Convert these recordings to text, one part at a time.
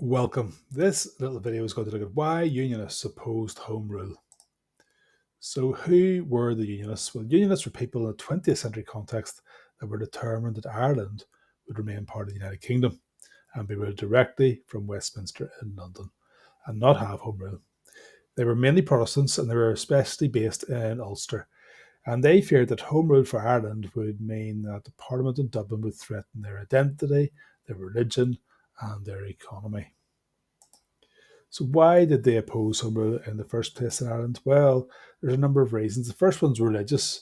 Welcome. This little video is going to look at why Unionists opposed Home Rule. So who were the Unionists? Well, Unionists were people in a 20th century context that were determined that Ireland would remain part of the United Kingdom and be ruled directly from Westminster in London and not have Home Rule. They were mainly Protestants and they were especially based in Ulster. And they feared that Home Rule for Ireland would mean that the Parliament in Dublin would threaten their identity, their religion and their economy. So why did they oppose Home Rule in the first place in Ireland? Well, there's a number of reasons. The first one's religious.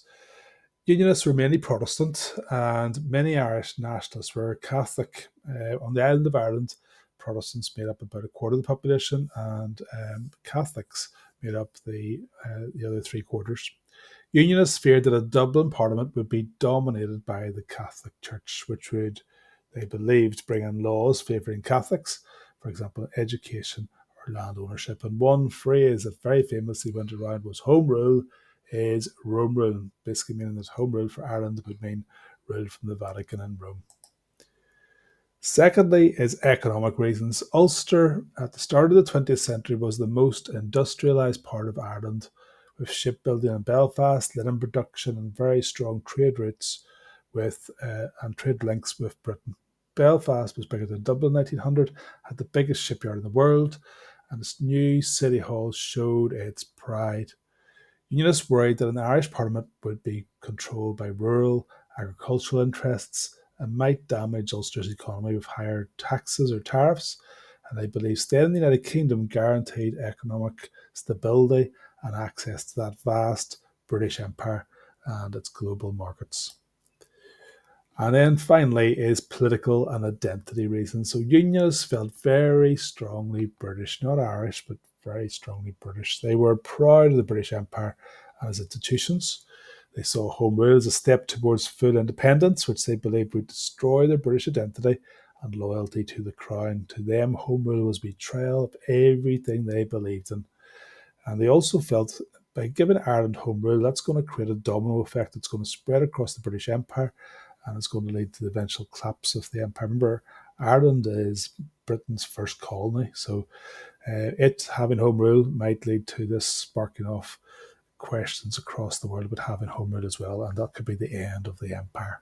Unionists were mainly Protestant and many Irish nationalists were Catholic. On the island of Ireland, Protestants made up about a quarter of the population and Catholics made up the other three quarters. Unionists feared that a Dublin Parliament would be dominated by the Catholic Church, which would, they believed, bring in laws favouring Catholics, for example, education or land ownership. And one phrase that very famously went around was Home Rule is Rome Rule, basically meaning that Home Rule for Ireland would mean rule from the Vatican in Rome. Secondly is economic reasons. Ulster at the start of the 20th century was the most industrialised part of Ireland, with shipbuilding in Belfast, linen production and very strong trade routes and trade links with Britain. Belfast was bigger than Dublin in 1900, had the biggest shipyard in the world, and its new city hall showed its pride. Unionists worried that an Irish Parliament would be controlled by rural, agricultural interests and might damage Ulster's economy with higher taxes or tariffs, and they believed staying in the United Kingdom guaranteed economic stability and access to that vast British Empire and its global markets. And then finally is political and identity reasons. So Unionists felt very strongly British, not Irish, but very strongly British. They were proud of the British Empire and its institutions. They saw Home Rule as a step towards full independence, which they believed would destroy their British identity and loyalty to the crown. To them, Home Rule was betrayal of everything they believed in. And they also felt by giving Ireland Home Rule, that's going to create a domino effect. It's going to spread across the British Empire and it's going to lead to the eventual collapse of the empire. Remember, Ireland is Britain's first colony, so it having Home Rule might lead to this sparking off questions across the world about having Home Rule as well, and that could be the end of the empire.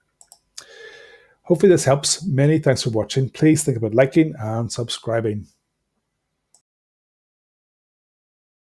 Hopefully this helps. Many thanks for watching. Please think about liking and subscribing.